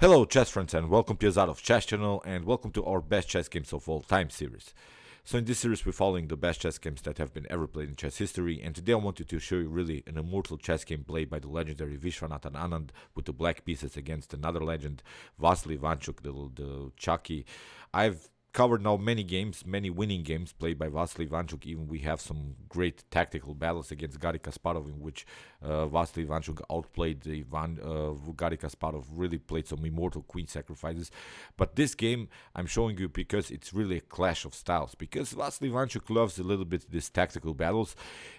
Hello chess friends and welcome to Jozarov chess channel and welcome to our best chess games of all time series. So in this series we're following the best chess games that have been ever played in chess history, and today I wanted to show you really an immortal chess game played by the legendary Viswanatha Anand with the black pieces against another legend, Vassily Ivanchuk, the Chucky. I've covered now many games, many winning games played by Vassily Ivanchuk. Even we have some great tactical battles against Garry Kasparov in which Vassily Ivanchuk outplayed Garry Kasparov, really played some immortal queen sacrifices. But this game I'm showing you because it's really a clash of styles, because Vassily Ivanchuk loves a little bit these tactical battles,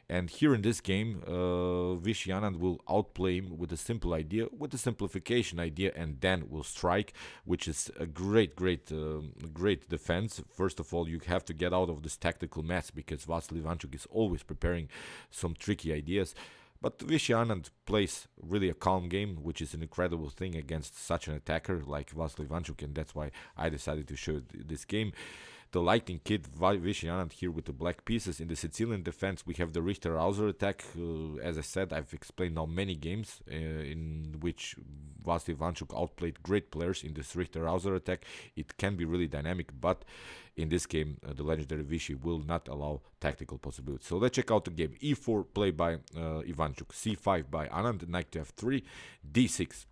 and here in this game Vishy Anand will outplay him with a simple idea, with a simplification idea, and then will strike, which is a great defense. First of all, you have to get out of this tactical mess because Vassily Ivanchuk is always preparing some tricky ideas. But Vishy Anand plays really a calm game, which is an incredible thing against such an attacker like Vassily Ivanchuk, and that's why I decided to show this game. The Lightning Kid Vishy Anand here with the black pieces. In the Sicilian defense, we have the Richter Rauser attack. As I said, I've explained now many games in which Vassily Ivanchuk outplayed great players in this Richter Rauser attack. It can be really dynamic, but in this game, the legendary Vishy will not allow tactical possibilities. So let's check out the game. E4 played by Ivanchuk, C5 by Anand, knight to F3, D6.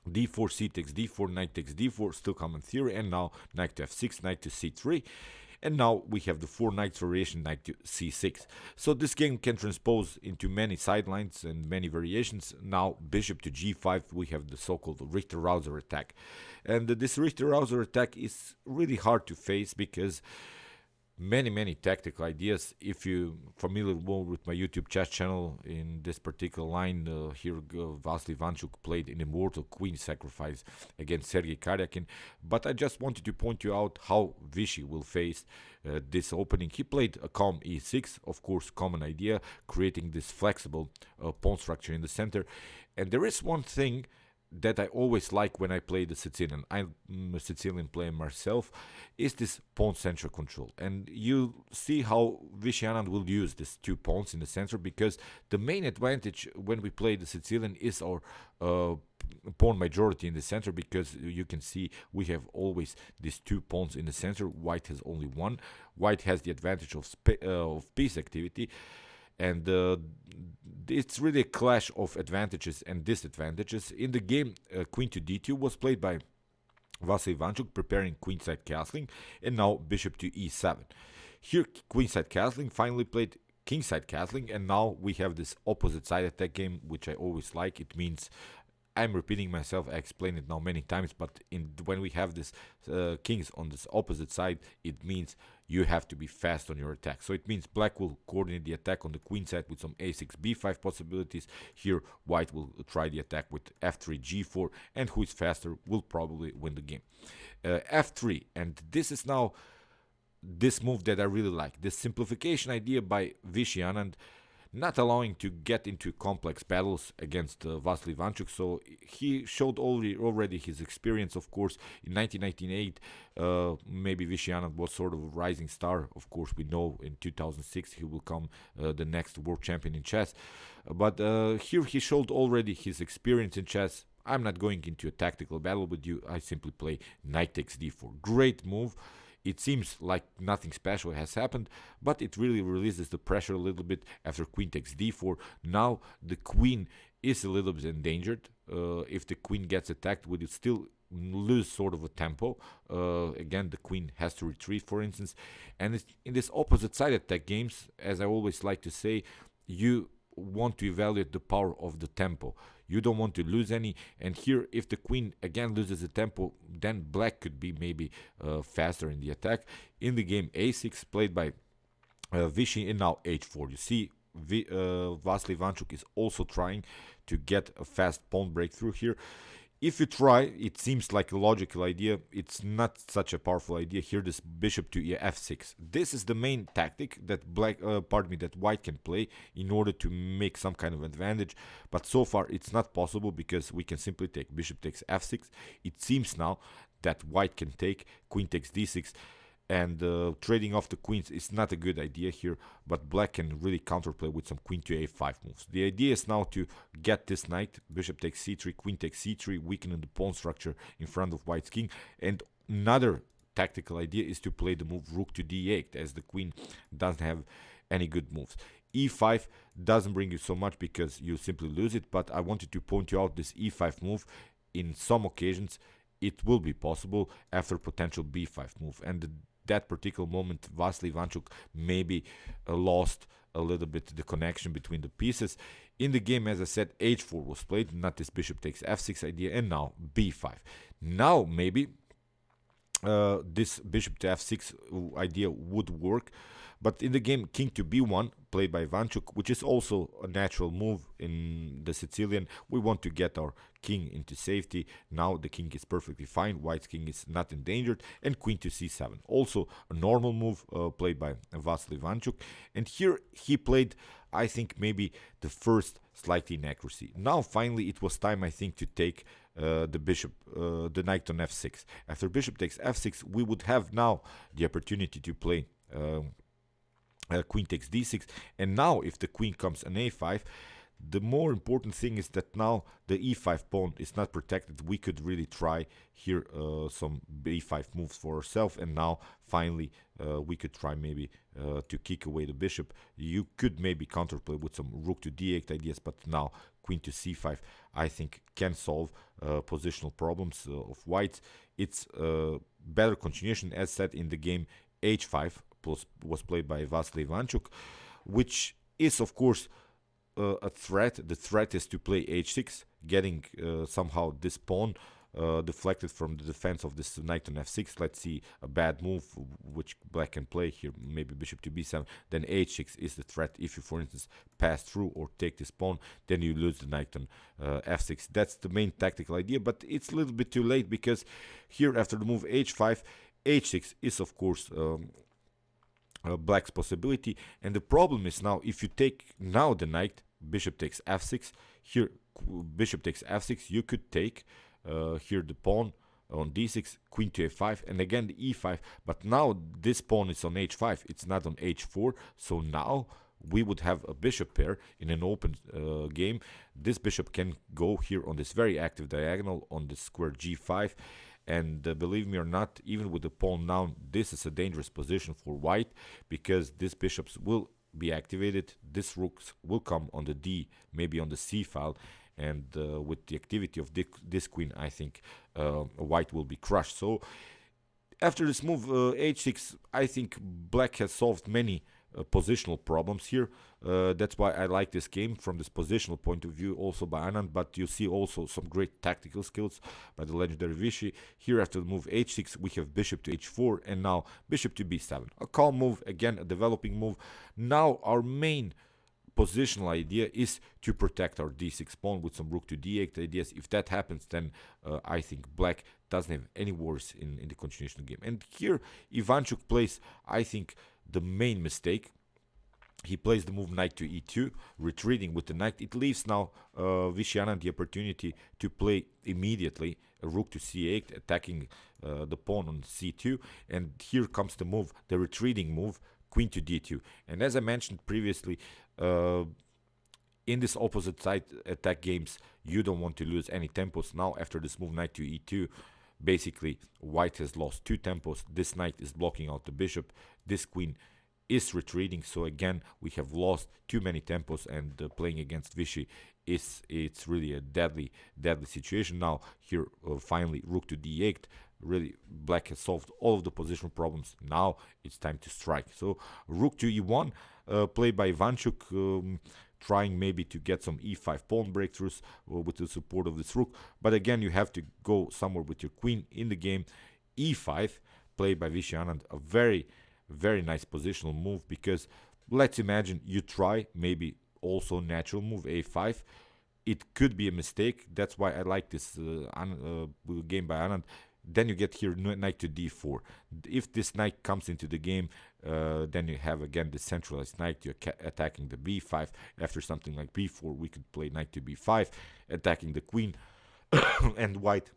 D4, C takes D4, knight takes D4, still common theory, and now knight to F6, knight to C3, and now we have the 4 knights variation, knight to C6. So this game can transpose into many sidelines and many variations. Now bishop to G5, we have the so-called Richter Rauser attack, and this Richter Rauser attack is really hard to face because many tactical ideas. If you familiar more with my YouTube chess channel, in this particular line here Vassily Ivanchuk played an immortal queen sacrifice against Sergei Karyakin, but I just wanted to point you out how Vishy will face this opening. He played a calm e6, of course common idea, creating this flexible pawn structure in the center. And there is one thing that I always like when I play the Sicilian, I'm a Sicilian player myself, is this pawn central control. And you see how Vishy Anand will use these 2 pawns in the center, because the main advantage when we play the Sicilian is our pawn majority in the center, because you can see we have always these 2 pawns in the center. White has only 1. White has the advantage of piece activity, and it's really a clash of advantages and disadvantages. In the game, queen to d2 was played by Vassily Ivanchuk, preparing queenside castling, and now bishop to e7. Here queenside castling, finally played kingside castling, and now we have this opposite side attack game, which I always like. It means, I'm repeating myself, I explained it now many times, but when we have this kings on this opposite side, it means you have to be fast on your attack. So it means black will coordinate the attack on the queen side with some a6, b5 possibilities. Here white will try the attack with f3, g4, and who is faster will probably win the game. F3, and this is now this move that I really like, this simplification idea by Vishy Anand, not allowing to get into complex battles against Vassily Ivanchuk. So he showed already his experience, of course. In 1998, maybe Vishy Anand was sort of a rising star. Of course, we know in 2006 he will become the next world champion in chess. But here he showed already his experience in chess. I'm not going into a tactical battle with you. I simply play knight takes d4. Great move. It seems like nothing special has happened, but it really releases the pressure a little bit after queen takes d4. Now the queen is a little bit endangered. If the queen gets attacked, would it still lose sort of a tempo? Again, the queen has to retreat, for instance. And in this opposite side attack games, as I always like to say, you want to evaluate the power of the tempo. You don't want to lose any, and here if the queen again loses the tempo, then black could be maybe faster in the attack. In the game, a6 played by Vishy, and now h4. You see Vassily Ivanchuk is also trying to get a fast pawn breakthrough here. If you try, it seems like a logical idea. It's not such a powerful idea. Here, this bishop to f6. This is the main tactic that that white can play in order to make some kind of advantage. But so far, it's not possible because we can simply take bishop takes f6. It seems now that white can take queen takes d6. and trading off the queens is not a good idea here, but black can really counterplay with some queen to a5 moves. The idea is now to get this knight, bishop takes c3, queen takes c3, weakening the pawn structure in front of white's king. And another tactical idea is to play the move rook to d8, as the queen doesn't have any good moves. e5 doesn't bring you so much because you simply lose it, but I wanted to point you out this e5 move. In some occasions it will be possible after potential b5 move, and that particular moment Vassily Ivanchuk maybe lost a little bit the connection between the pieces. In the game, as I said, h4 was played, not this bishop takes f6 idea, and now b5. Now maybe this bishop to f6 idea would work, but in the game king to b1 played by Ivanchuk, which is also a natural move in the Sicilian, we want to get our king into safety. Now the king is perfectly fine, white's king is not endangered, and queen to c7, also a normal move played by Vassily Ivanchuk. And here he played, I think, maybe the first slight inaccuracy. Now finally it was time, I think, to take the bishop, the knight on f6. After bishop takes f6, we would have now the opportunity to play queen takes d6, and now if the queen comes on a5, the more important thing is that now the e5 pawn is not protected. We could really try here some b5 moves for ourselves, and now finally we could try maybe to kick away the bishop. You could maybe counterplay with some rook to d8 ideas, but now queen to c5 I think can solve positional problems of white. It's better continuation, as said in the game. h5 was played by Vassily Ivanchuk, which is of course a threat. The threat is to play h6, getting somehow this pawn deflected from the defense of this knight on f6. Let's see a bad move which black can play here, maybe bishop to b7, then h6 is the threat. If you, for instance, pass through or take this pawn, then you lose the knight on f6. That's the main tactical idea, but it's a little bit too late, because here after the move h5, h6 is of course black's possibility. And the problem is now, if you take now the knight, bishop takes f6, here bishop takes f6, you could take here the pawn on d6, queen to a5, and again the e5, but now this pawn is on h5, it's not on h4, so now we would have a bishop pair in an open game. This bishop can go here on this very active diagonal on the square g5, and believe me or not, even with the pawn down, this is a dangerous position for white, because these bishops will be activated, this rooks will come on the d, maybe on the c file, and with the activity of this queen, I think white will be crushed. So after this move h6, I think black has solved many positional problems here. That's why I like this game from this positional point of view, also by Anand, but you see also some great tactical skills by the legendary Vishy. Here after the move h6, we have bishop to h4, and now bishop to b7. A calm move, again a developing move. Now our main positional idea is to protect our d6 pawn with some rook to d8 ideas. If that happens, then I think black doesn't have any worries in the continuation of the game. And here Ivanchuk plays, I think, the main mistake. He plays the move knight to e2, retreating with the knight. It leaves now Vishy Anand the opportunity to play immediately a rook to c8, attacking the pawn on c2. And here comes the move, the retreating move, queen to d2. And as I mentioned previously, in this opposite side attack games, you don't want to lose any tempos. Now after this move knight to e2, basically white has lost 2 tempos. This knight is blocking out the bishop, this queen is retreating, so again we have lost too many tempos, and playing against Vishy it's really a deadly situation. Now here finally rook to d8, really black has solved all of the positional problems. Now it's time to strike. So rook to e1 played by Ivanchuk, trying maybe to get some e5 pawn breakthroughs with the support of this rook, but again you have to go somewhere with your queen in the game. e5 played by Vishy Anand, a very nice positional move, because let's imagine you try maybe also natural move a5. It could be a mistake. That's why I like this game by Anand. Then you get here knight to d4. If this knight comes into the game, then you have again the centralized knight. You're attacking the b5. After something like b4, we could play knight to b5, attacking the queen, and white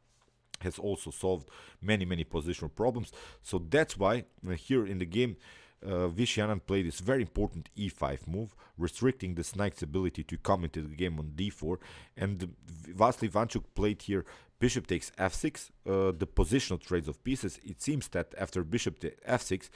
has also solved many positional problems. So that's why here in the game, Vishy Anand played this very important e5 move, restricting the knight's ability to come into the game on d4. And Vassily Ivanchuk played here bishop takes f6, the positional trades of pieces. It seems that after bishop to f6,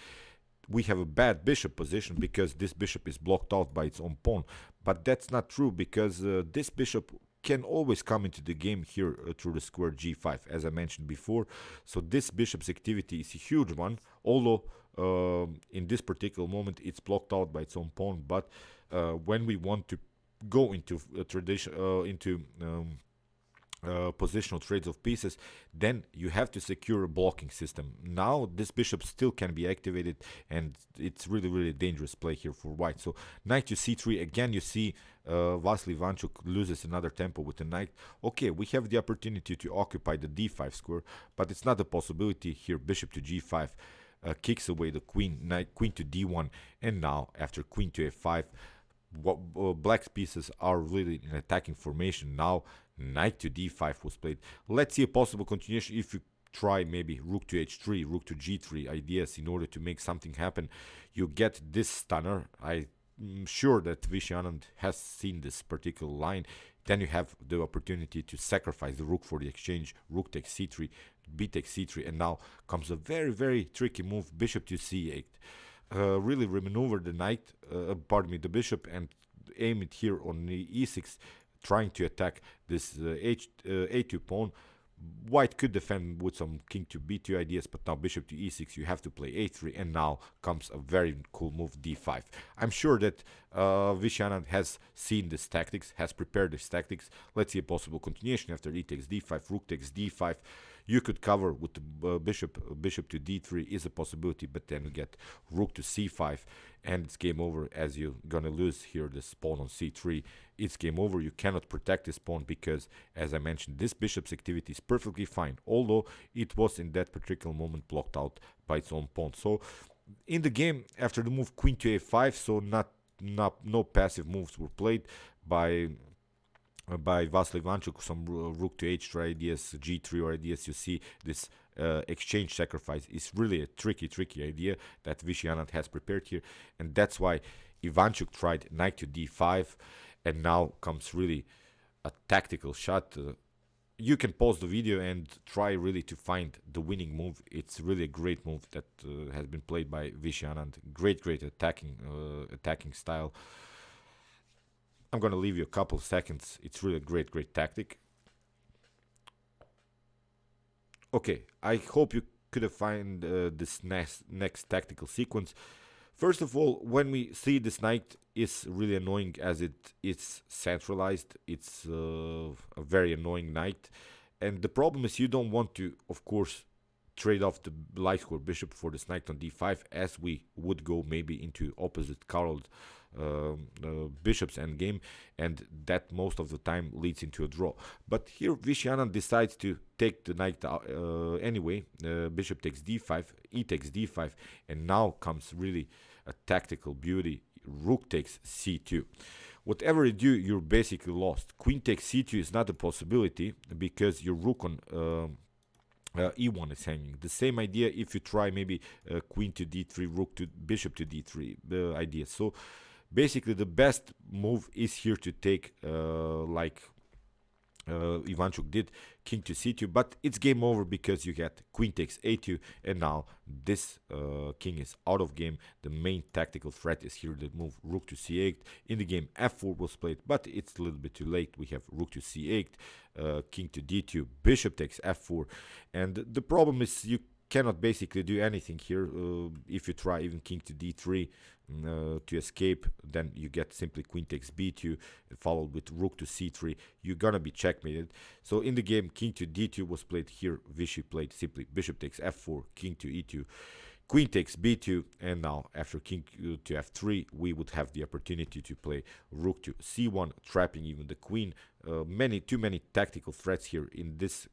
we have a bad bishop position because this bishop is blocked out by its own pawn. But that's not true, because this bishop can always come into the game here through the square g5, as I mentioned before. So this bishop's activity is a huge one, although in this particular moment it's blocked out by its own pawn. But when we want to go into positional trades of pieces, then you have to secure a blocking system. Now this bishop still can be activated, and it's really dangerous play here for white. So knight to c3, again you see Vassily Ivanchuk loses another tempo with the knight. Okay, we have the opportunity to occupy the d5 square, but it's not a possibility here. Bishop to g5 kicks away the queen, knight, queen to d1, and now after queen to a5, black's pieces are really in attacking formation. Now knight to d5 was played. Let's see a possible continuation if you try maybe rook to h3, rook to g3 ideas in order to make something happen. You get this stunner. I'm sure that Vishy Anand has seen this particular line. Then you have the opportunity to sacrifice the rook for the exchange. Rook takes c3, b takes c3, and now comes a very tricky move, bishop to c8. Really remaneuver the knight, the bishop, and aim it here on the e6, trying to attack this a2 pawn. White could defend with some king to b2 ideas, but now bishop to e6, you have to play a3, and now comes a very cool move, d5. I'm sure that Vishy Anand has seen this tactics, has prepared this tactics. Let's see a possible continuation after e takes d5, rook takes d5. You could cover with the bishop to d3 is a possibility, but then you get rook to c5, and it's game over, as you're gonna lose here this pawn on c3. It's game over. You cannot protect this pawn because, as I mentioned, this bishop's activity is perfectly fine, although it was in that particular moment blocked out by its own pawn. So in the game, after the move queen to a5, so no passive moves were played by Vassily Ivanchuk. Some rook to h3 ideas, g3 ideas. You see this exchange sacrifice is really a tricky idea that Vishy Anand has prepared here, and that's why Ivanchuk tried knight to d5, and now comes really a tactical shot. You can pause the video and try really to find the winning move. It's really a great move that has been played by Vishy Anand. Great attacking style. I'm gonna leave you a couple of seconds. It's really a great tactic. Okay, I hope you could have find this next tactical sequence. First of all, when we see this knight is really annoying as it's centralized. It's a very annoying knight, and the problem is you don't want to, of course, trade off the light square bishop for this knight on d5, as we would go maybe into opposite colored bishops endgame, and that most of the time leads into a draw. But here Vishy Anand decides to take the knight anyway. Bishop takes d5, e takes d5, and now comes really a tactical beauty. Rook takes c2. Whatever you do, you're basically lost. Queen takes c2 is not a possibility because your rook on e1 is hanging. The same idea if you try maybe queen to d3, rook to bishop to d3 idea. So basically the best move is here to take like Ivanchuk did, king to c2, but it's game over because you get queen takes a2, and now this king is out of game. The main tactical threat is here the move rook to c8. In the game f4 was played, but it's a little bit too late. We have rook to c8, king to d2, bishop takes f4, and the problem is you cannot basically do anything here. If you try even king to d3 to escape, then you get simply queen takes b2 followed with rook to c3. You're gonna be checkmated. So in the game, king to d2 was played. Here Vishy played simply bishop takes f4, king to e2, queen takes b2, and now after king to f3 we would have the opportunity to play rook to c1, trapping even the queen. Too many tactical threats here in this.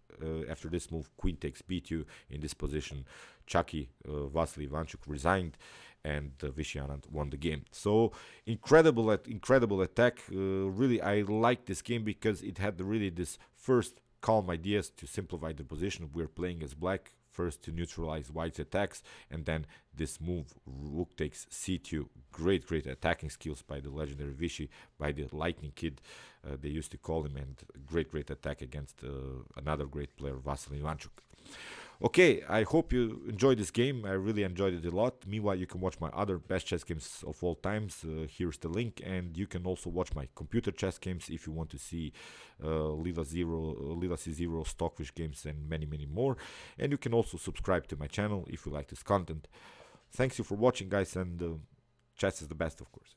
After this move, queen takes b2 in this position. Chucky Vassily Ivanchuk resigned, and Vishy Anand won the game. So incredible attack. Really, I like this game because it had really this first calm ideas to simplify the position. We're playing as black, first to neutralize white's attacks, and then this move, rook takes c2. Great attacking skills by the legendary Vishy, by the Lightning Kid, they used to call him, and great attack against another great player, Vassily Ivanchuk. Okay, I hope you enjoyed this game. I really enjoyed it a lot. Meanwhile, you can watch my other best chess games of all times. Here's the link, and you can also watch my computer chess games if you want to see Lila C0, Stockfish games, and many more. And you can also subscribe to my channel if you like this content. Thanks you for watching, guys, and chess is the best, of course.